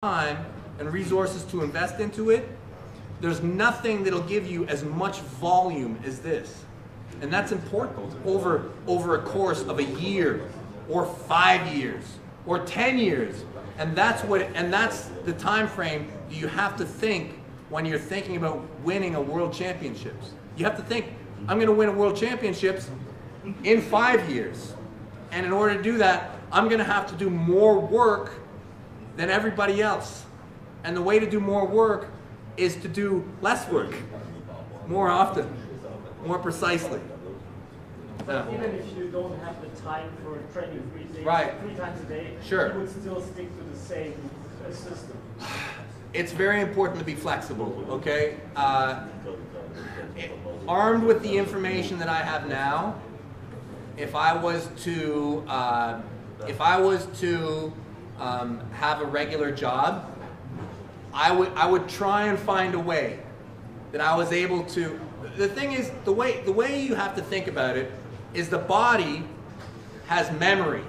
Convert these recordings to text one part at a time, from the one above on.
time and resources to invest into it, there's nothing that'll give you as much volume as this. And that's important over a course of a year or 5 years or 10 years. And that's the time frame you have to think when you're thinking about winning a world championships. You have to think, I'm going to win a world championships in 5 years. And in order to do that, I'm going to have to do more work than everybody else. And the way to do more work is to do less work, more often, more precisely. But even if you don't have the time for training 3 days, right. 3 times a day, sure. you would still stick to the same system. It's very important to be flexible, okay? Armed with the information that I have now, if I was to have a regular job, I would try and find a way that I was able to. The thing is, the way you have to think about it is the body has memory,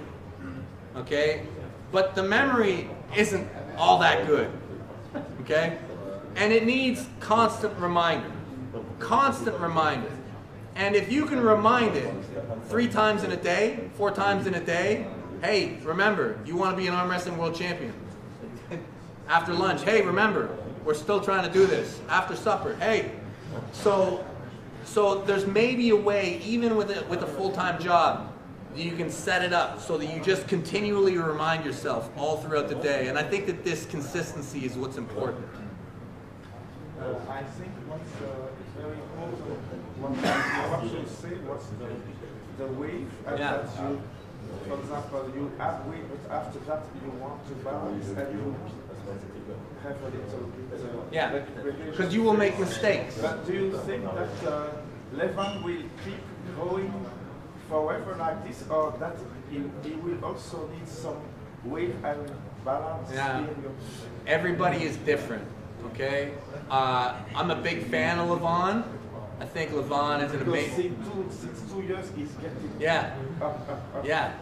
okay? But the memory isn't all that good, okay? And it needs constant reminder, And if you can remind it 3 times in a day, 4 times in a day, hey, remember, you want to be an arm wrestling world champion. After lunch, hey, remember, we're still trying to do this. After supper, hey. So there's maybe a way, even with a full-time job, that you can set it up so that you just continually remind yourself all throughout the day. And I think that this consistency is what's important. I think what's very important, what you say was the wave, and that you, for example, you add weight, but after that you want to balance and you have a little bit because you will make mistakes. But do you think that Devon will keep going forever like this, or that he will also need some weight and balance? Yeah. Everybody is different, okay? I'm a big fan of Devon. I think Devon is an amazing. Since 2 years he's getting. Yeah. Yeah.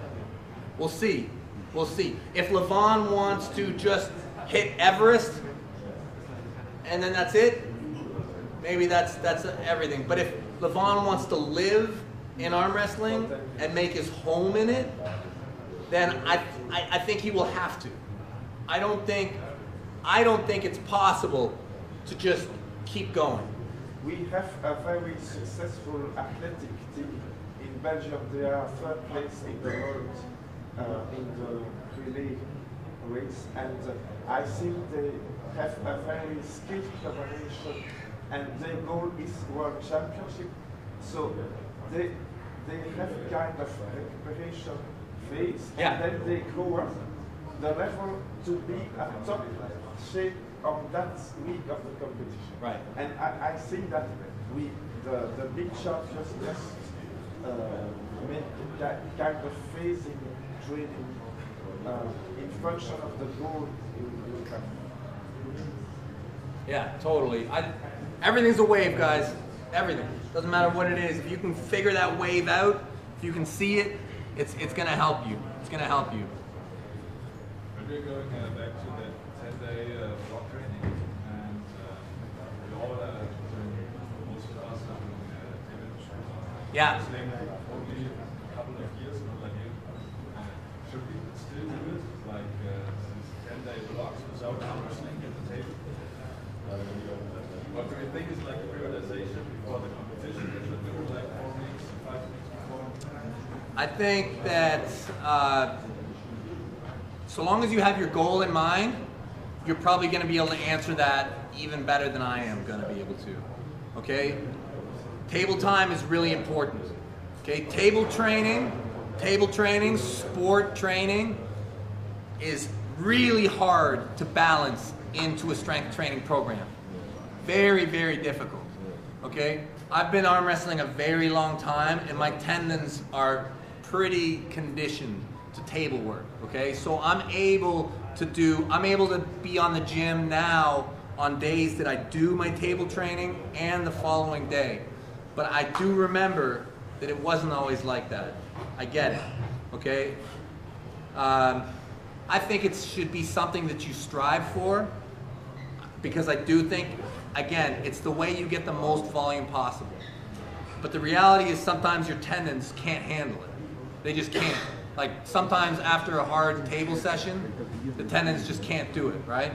We'll see. We'll see. If Devon wants to just hit Everest and then that's it, maybe that's everything. But if Devon wants to live in arm wrestling and make his home in it, then I think he will have to. I don't think it's possible to just keep going. We have a very successful athletic team in Belgium. They are 3rd place in the world in the relay race, and I think they have a very skilled combination, and their goal is World Championship. So they have kind of recuperation phase, and then they go up the level to be at top shape on that week of the competition. Right. And I think that the big champions just make that kind of phasing training in function of the goal you have. Yeah, totally. Everything's a wave, guys. Everything. Doesn't matter what it is. If you can figure that wave out, if you can see it, it's going to help you. It's going to help you. But we're going back to that 10-day block training, and we all most of us are doing Yeah. only a couple of years, not like you. Should we still do it, like 10-day blocks without arm wrestling at the table? What do you think is like a periodization before the competition? You should do it like 4 weeks, 5 weeks before? I think that so long as you have your goal in mind, you're probably going to be able to answer that even better than I am going to be able to. Okay? Table time is really important. Okay? Table training, sport training is really hard to balance into a strength training program. Very, very difficult. Okay? I've been arm wrestling a very long time, and my tendons are pretty conditioned to table work. Okay? So I'm able to be on the gym now on days that I do my table training and the following day. But I do remember that it wasn't always like that. I get it. Okay? I think it should be something that you strive for, because I do think, again, it's the way you get the most volume possible. But the reality is sometimes your tendons can't handle it. They just can't. Like sometimes after a hard table session, the tendons just can't do it, right?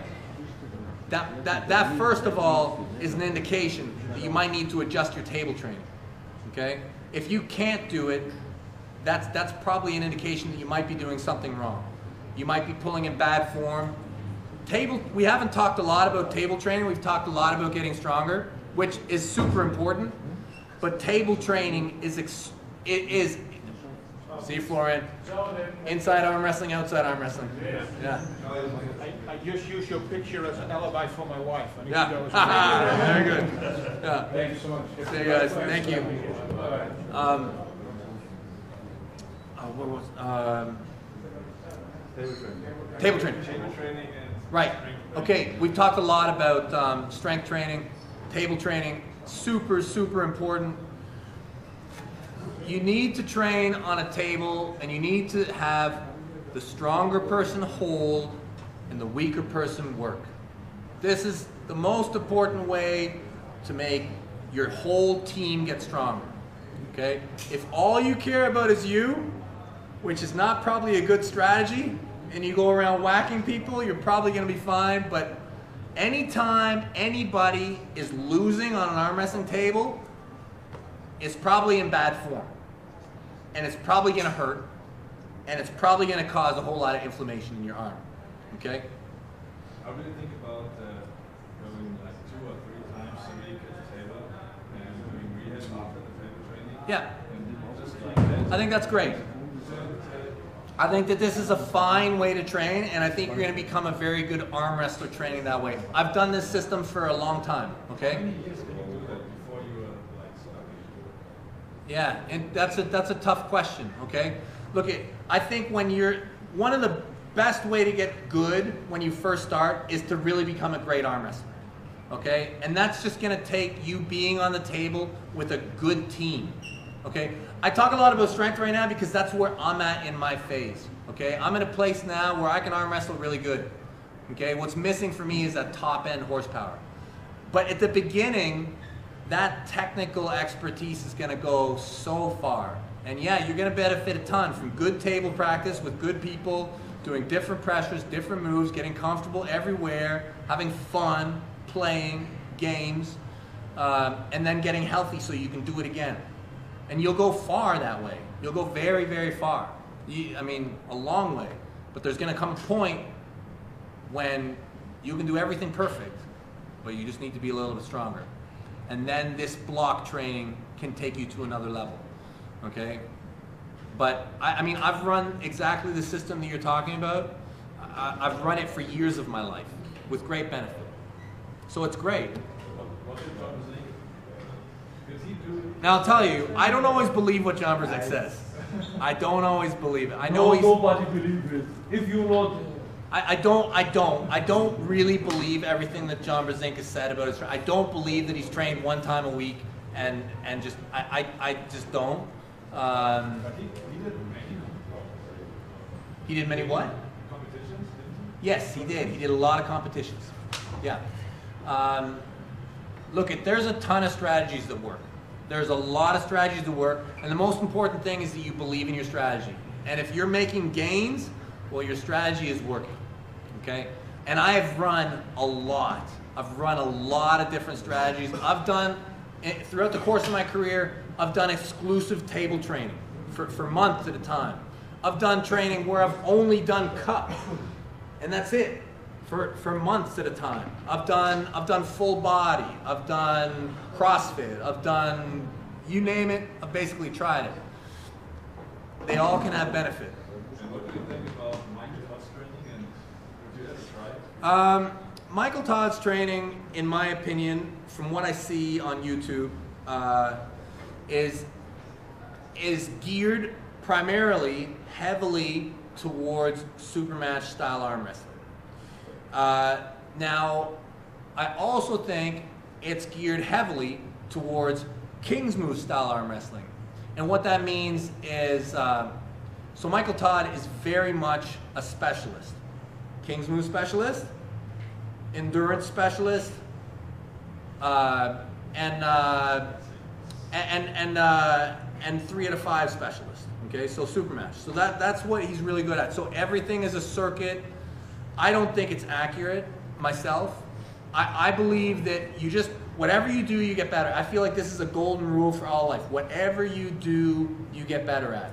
That first of all is an indication that you might need to adjust your table training, okay? If you can't do it, that's probably an indication that you might be doing something wrong. You might be pulling in bad form. We haven't talked a lot about table training. We've talked a lot about getting stronger, which is super important. But table training is see, Florian, inside arm wrestling, outside arm wrestling. Yeah. I just use your picture as an alibi for my wife. Yeah. Very good. Yeah. Thank you so much. See you guys. Thank you. What was table training? Table training and Right. strength training. Okay. We've talked a lot about strength training, table training. Super, super important. You need to train on a table, and you need to have the stronger person hold and the weaker person work. This is the most important way to make your whole team get stronger. Okay? If all you care about is you, which is not probably a good strategy, and you go around whacking people, you're probably going to be fine. But anytime anybody is losing on an arm wrestling table, it's probably in bad form. And it's probably going to hurt. And it's probably going to cause a whole lot of inflammation in your arm. Okay? I really think about going like 2 or 3 times a week at the table and doing rehab after the table training. Yeah. And just like that. I think that's great. I think that this is a fine way to train, and I think you're going to become a very good arm wrestler training that way. I've done this system for a long time, okay? Can you do that before you were like stuck? Yeah, and that's a tough question, okay? Look, I think one of the best way to get good when you first start is to really become a great arm wrestler, okay? And that's just going to take you being on the table with a good team, okay? I talk a lot about strength right now because that's where I'm at in my phase, okay? I'm in a place now where I can arm wrestle really good, okay? What's missing for me is that top end horsepower. But at the beginning, that technical expertise is going to go so far. And yeah, you're going to benefit a ton from good table practice with good people, doing different pressures, different moves, getting comfortable everywhere, having fun, playing games, and then getting healthy so you can do it again. And you'll go far that way. You'll go very, very far. I mean, a long way. But there's going to come a point when you can do everything perfect, but you just need to be a little bit stronger. And then this block training can take you to another level, okay? But, I mean, I've run exactly the system that you're talking about. I've run it for years of my life with great benefit. So it's great. What did John say? Did he do? Now I'll tell you, I don't always believe what John Brzezinski says. I don't always believe it. I know nobody believes it. If you not, I don't really believe everything that John Brzezinski has said about his training. I don't believe that he's trained 1 time a week and just I just don't. But he did many. He did many what? Competitions, didn't he? Yes, he did. He did a lot of competitions. Yeah. Look, there's a ton of strategies that work. There's a lot of strategies that work, and the most important thing is that you believe in your strategy. And if you're making gains, well, your strategy is working, okay? And I have run a lot. I've run a lot of different strategies. I've done, throughout the course of my career, I've done exclusive table training for months at a time. I've done training where I've only done cup, and that's it. For months at a time. I've done full body, I've done CrossFit, I've done, you name it, I've basically tried it. They all can have benefit. And what do you think about Michael Todd's training, and would you ever try it? Michael Todd's training, in my opinion, from what I see on YouTube, is geared primarily heavily towards supermatch style arm wrestling. Now, I also think it's geared heavily towards King's Move style arm wrestling. And what that means is, so Michael Todd is very much a specialist. King's Move specialist, endurance specialist, and 3 out of 5 specialist. Okay, so super match. So that's what he's really good at. So everything is a circuit. I don't think it's accurate myself. I believe that you just, whatever you do, you get better. I feel like this is a golden rule for all life. Whatever you do, you get better at.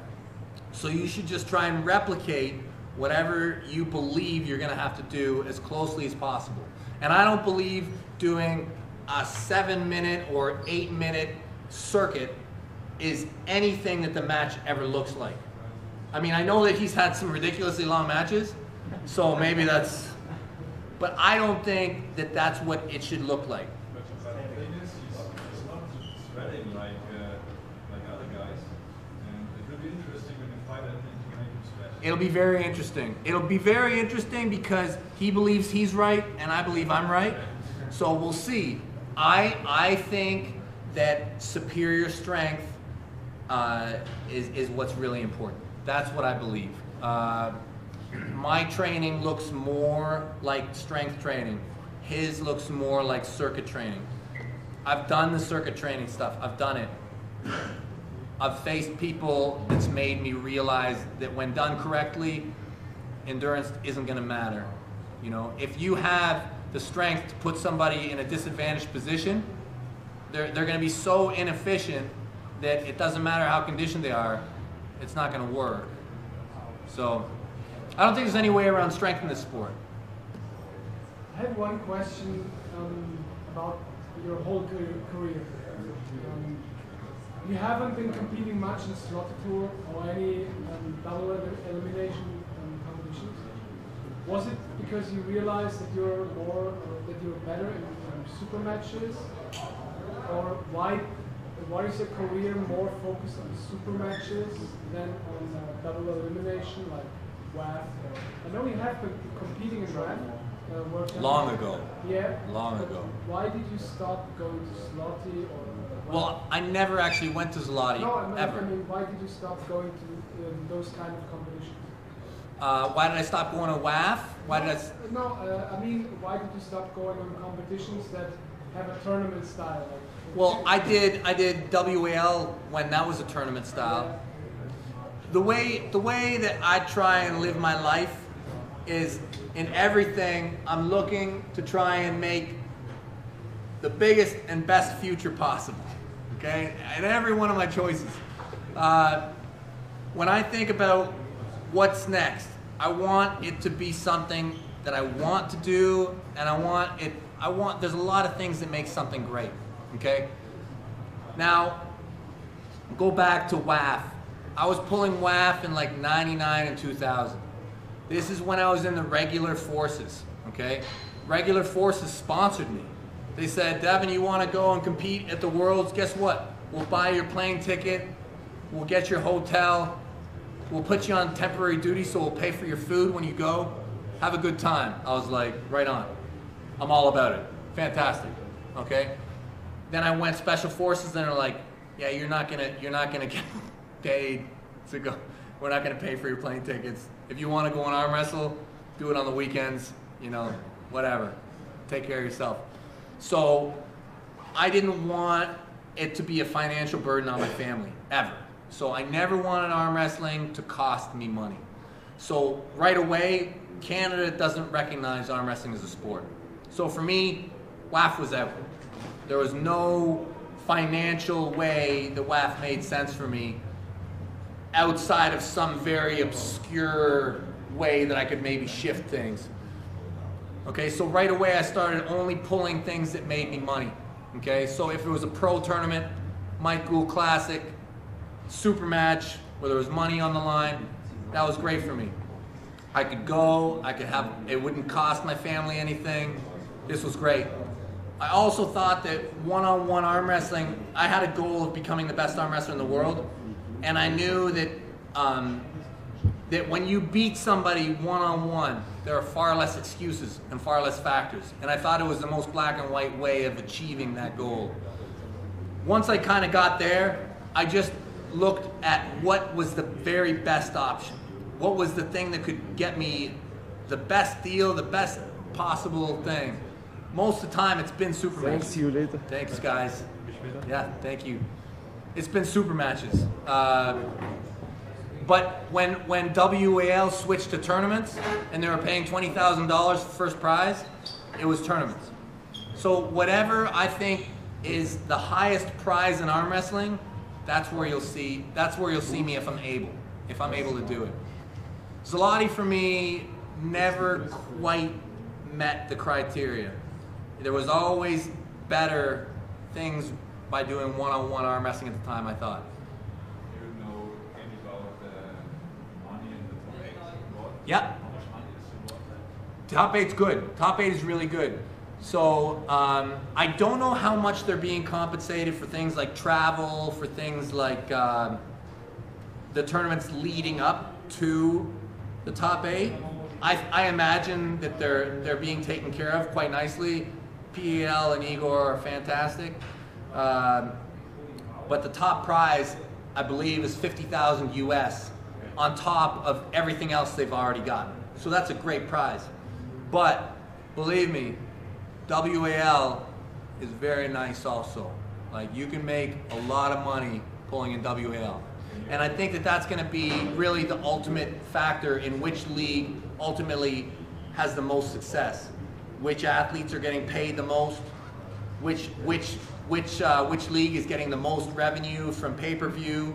So you should just try and replicate whatever you believe you're going to have to do as closely as possible. And I don't believe doing a 7-minute or 8-minute circuit is anything that the match ever looks like. I mean, I know that he's had some ridiculously long matches, so maybe that's, but I don't think that that's what it should look like. But the thing is, he's not sweating like other guys, and it will be interesting when you fight him to make him sweat. It'll be very interesting. It'll be very interesting because he believes he's right and I believe I'm right. So we'll see. I think that superior strength is what's really important. That's what I believe. My training looks more like strength training. His looks more like circuit training. I've done the circuit training stuff. I've done it. I've faced people that's made me realize that when done correctly, endurance isn't going to matter. You know, if you have the strength to put somebody in a disadvantaged position, they're going to be so inefficient that it doesn't matter how conditioned they are, it's not going to work. So I don't think there's any way around strength in this sport. I have one question about your whole career. You haven't been competing much in Slaughter Tour or any double elimination competitions. Was it because you realized that you're better in super matches, or why is your career more focused on super matches than on double elimination like WAF? I know you have been competing in WAF. Long ago. Yeah. Long ago. Why did you stop going to Zloty or? Well, I never actually went to Zloty, ever. I mean, why did you stop going to those kind of competitions? Why did I stop going to WAF? I mean, why did you stop going on competitions that have a tournament style? Like, well, I did WAL when that was a tournament style. Yeah. The way that I try and live my life is in everything I'm looking to try and make the biggest and best future possible. Okay, in every one of my choices. When I think about what's next, I want it to be something that I want to do, and there's a lot of things that make something great. Okay, now go back to WAF. I was pulling WAF in like 99 and 2000. This is when I was in the regular forces. Okay, regular forces sponsored me. They said, Devon, you want to go and compete at the Worlds? Guess what? We'll buy your plane ticket. We'll get your hotel. We'll put you on temporary duty, so we'll pay for your food when you go. Have a good time. I was like, right on. I'm all about it. Fantastic. Okay. Then I went special forces, and they're like, yeah, you're not gonna get paid to go. We're not gonna pay for your plane tickets. If you want to go on arm wrestle, do it on the weekends. You know, whatever. Take care of yourself. So I didn't want it to be a financial burden on my family, ever. So I never wanted arm wrestling to cost me money. So right away, Canada doesn't recognize arm wrestling as a sport. So for me, WAF was out. There was no financial way that WAF made sense for me outside of some very obscure way that I could maybe shift things. Okay, so right away I started only pulling things that made me money. Okay, so if it was a pro tournament, Mike Gould Classic, super match where there was money on the line, that was great for me. I could go, it wouldn't cost my family anything. This was great. I also thought that one-on-one arm wrestling, I had a goal of becoming the best arm wrestler in the world, and I knew that that when you beat somebody one-on-one, there are far less excuses and far less factors. And I thought it was the most black and white way of achieving that goal. Once I kind of got there, I just looked at what was the very best option. What was the thing that could get me the best deal, the best possible thing. Most of the time, it's been super matches. See you later. Thanks, guys. Yeah, thank you. It's been super matches. But when WAL switched to tournaments and they were paying $20,000 for first prize, it was tournaments. So whatever I think is the highest prize in arm wrestling, that's where you'll see me if I'm able to do it. Zloty for me never quite met the criteria. There was always better things by doing one-on-one arm wrestling at the time, I thought. You know any about the money in the top 8? Yeah. How much money is involved? Top 8's good. Top 8 is really good. So I don't know how much they're being compensated for things like travel, for things like the tournaments leading up to the top 8. I imagine that they're being taken care of quite nicely. PEL and Igor are fantastic. But the top prize, I believe, is $50,000 US on top of everything else they've already gotten. So that's a great prize. But believe me, WAL is very nice also. Like, you can make a lot of money pulling in WAL. And I think that that's going to be really the ultimate factor in which league ultimately has the most success. Which athletes are getting paid the most, which league is getting the most revenue from pay-per-view,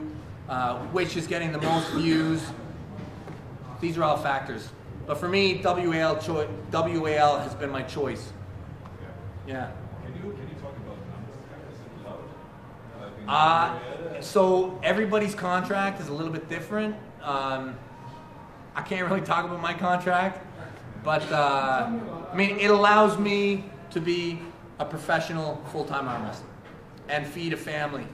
which is getting the most views. These are all factors. But for me, WAL has been my choice. Yeah. Can you talk about numbers? So everybody's contract is a little bit different. I can't really talk about my contract, but I mean, it allows me to be a professional full-time arm wrestler and feed a family.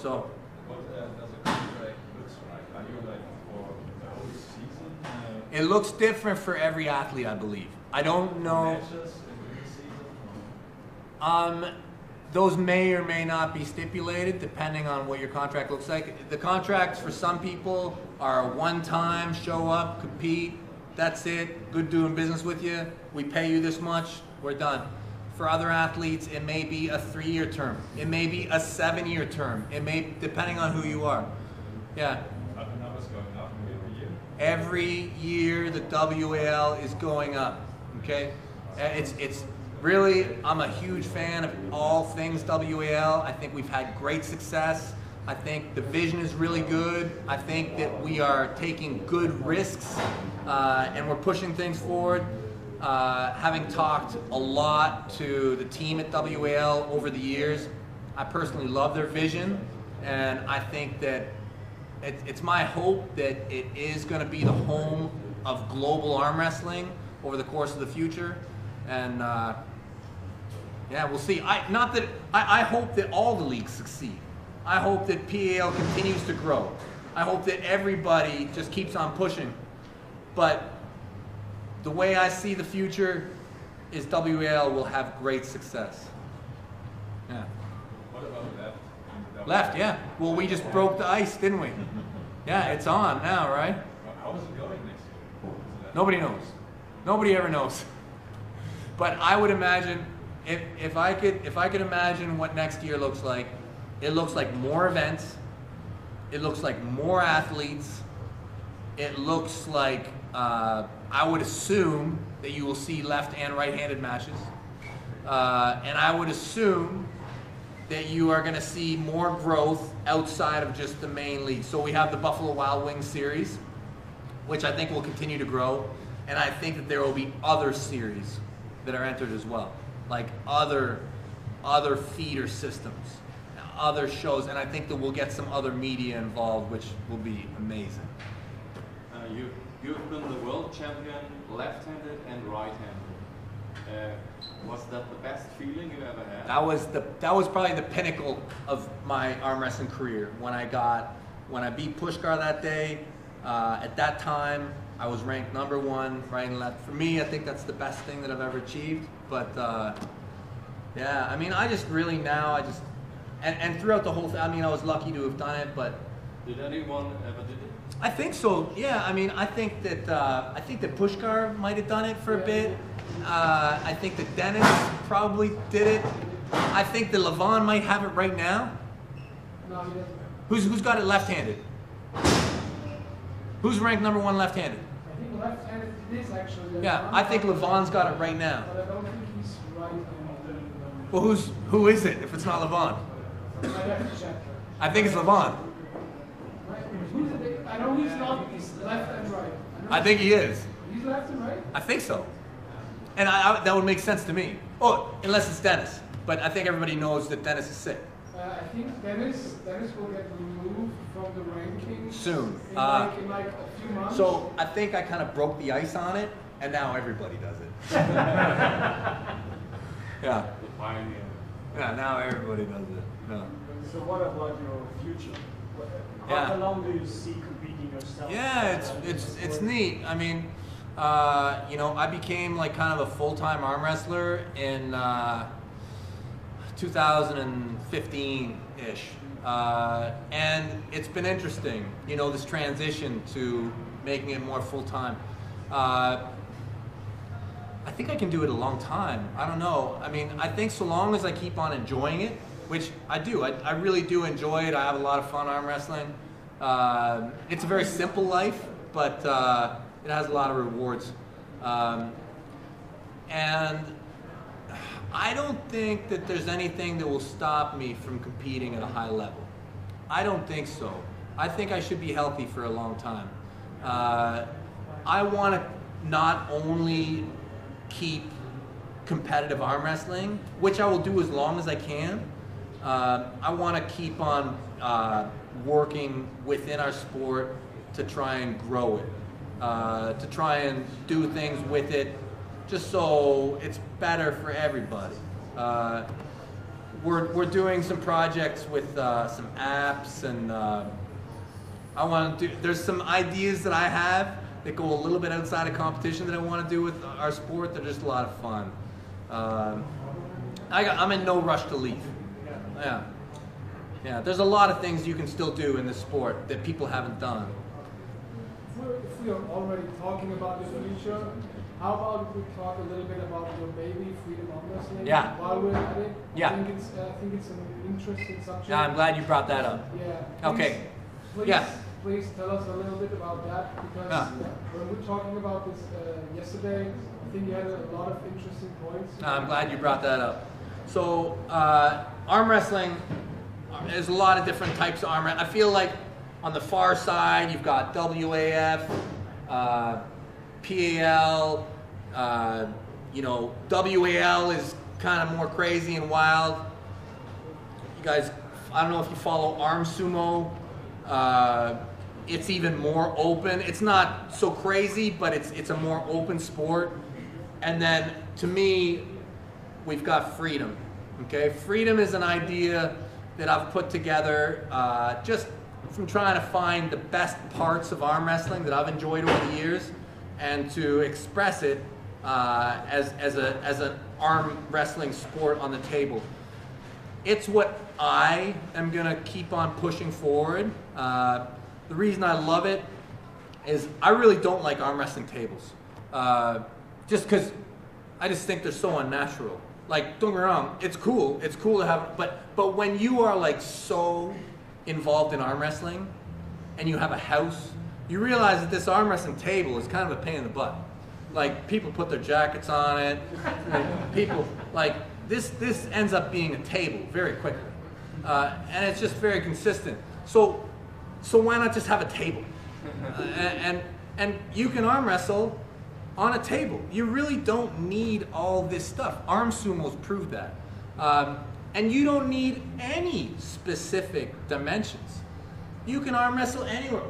So. What does a contract look like? Are you like for the whole season? It looks different for every athlete, I believe. I don't know. Matches in the season? Those may or may not be stipulated depending on what your contract looks like. The contracts for some people are a one-time, show up, compete, that's it, good doing business with you, we pay you this much, we're done. For other athletes, it may be a 3-year term. It may be a 7-year term. It may, depending on who you are. Yeah. Are the numbers going up every year? Every year the WAL is going up, okay? It's really, I'm a huge fan of all things WAL. I think we've had great success. I think the vision is really good. I think that we are taking good risks and we're pushing things forward. Having talked a lot to the team at WAL over the years, I personally love their vision, and I think that it's my hope that it is going to be the home of global arm wrestling over the course of the future. And yeah, we'll see. I hope that all the leagues succeed. I hope that PAL continues to grow. I hope that everybody just keeps on pushing. But the way I see the future is WAL will have great success. Yeah. What about left? Left, yeah. Well, we just broke the ice, didn't we? Yeah, it's on now, right? How is it going next year? Nobody knows. Nobody ever knows. But I would imagine, if I could imagine what next year looks like, it looks like more events. It looks like more athletes. It looks like, I would assume that you will see left and right-handed matches. And I would assume that you are going to see more growth outside of just the main league. So we have the Buffalo Wild Wings series, which I think will continue to grow. And I think that there will be other series that are entered as well, like other feeder systems, other shows. And I think that we'll get some other media involved, which will be amazing. You've been the world champion left-handed and right-handed. Was that the best feeling you ever had? That was probably the pinnacle of my arm wrestling career. When I beat Pushkar that day, at that time I was ranked #1 right and left. For me, I think that's the best thing that I've ever achieved. But yeah, I mean, I just really now and throughout the whole thing, I mean, I was lucky to have done it. But did anyone ever did it? I think so. Yeah. I mean, I think that Pushkar might have done it for a bit. I think that Dennis probably did it. I think that Levon might have it right now. No, he doesn't. Who's got it left-handed? Who's ranked number 1 left-handed? I think left-handed it is actually. Yeah, I think Levon's got it right now. But I don't think he's right-handed. Well, who is it if it's not Levon? I have to check. I think it's Levon. I know he's not. He's left and right. I think he is. He's left and right. I think so. And that would make sense to me. Oh, unless it's Dennis. But I think everybody knows that Dennis is sick. I think Dennis will get removed from the rankings Soon. in like a few months. So I think I kind of broke the ice on it, and now everybody does it. Yeah. The pioneer. Yeah, now everybody does it. Yeah. So what about your future? Yeah. How long do you see competing yourself? Yeah, it's neat. I mean, you know, I became like kind of a full-time arm wrestler in 2015-ish. And it's been interesting, you know, this transition to making it more full-time. I think I can do it a long time. I don't know. I mean, I think so long as I keep on enjoying it, which I do. I really do enjoy it. I have a lot of fun arm wrestling. It's a very simple life, but it has a lot of rewards. And I don't think that there's anything that will stop me from competing at a high level. I don't think so. I think I should be healthy for a long time. I want to not only keep competitive arm wrestling, which I will do as long as I can. I want to keep on working within our sport to try and grow it, to try and do things with it, just so it's better for everybody. We're doing some projects with some apps, and I want to do. There's some ideas that I have that go a little bit outside of competition that I want to do with our sport. They're just a lot of fun. I'm in no rush to leave. Yeah. Yeah, there's a lot of things you can still do in this sport that people haven't done. If we are already talking about the future, how about we talk a little bit about your baby, Freedom Arm Wrestling? Yeah. While we're at it, Yeah. I think it's an interesting subject. Yeah, I'm glad you brought that up. Yeah. Okay. Please, Yeah. Please tell us a little bit about that, because when we were talking about this yesterday, I think you had a lot of interesting points. I'm glad you brought that up. So, arm wrestling, there's a lot of different types of arm wrestling. I feel like on the far side, you've got WAF, PAL, you know, WAL is kind of more crazy and wild. You guys, I don't know if you follow Arm Sumo. It's even more open. It's not so crazy, but it's a more open sport. And then, to me, we've got Freedom. Okay, Freedom is an idea that I've put together just from trying to find the best parts of arm wrestling that I've enjoyed over the years, and to express it as an arm wrestling sport on the table. It's what I am gonna keep on pushing forward. The reason I love it is I really don't like arm wrestling tables, just because I just think they're so unnatural. Like, don't get me wrong, it's cool to have, but when you are like so involved in arm wrestling and you have a house, you realize that this arm wrestling table is kind of a pain in the butt. Like, people put their jackets on it, people, like, this ends up being a table very quickly. And it's just very consistent. So why not just have a table? And you can arm wrestle on a table. You really don't need all this stuff. Arm Sumo's proved that. And you don't need any specific dimensions. You can arm wrestle anywhere.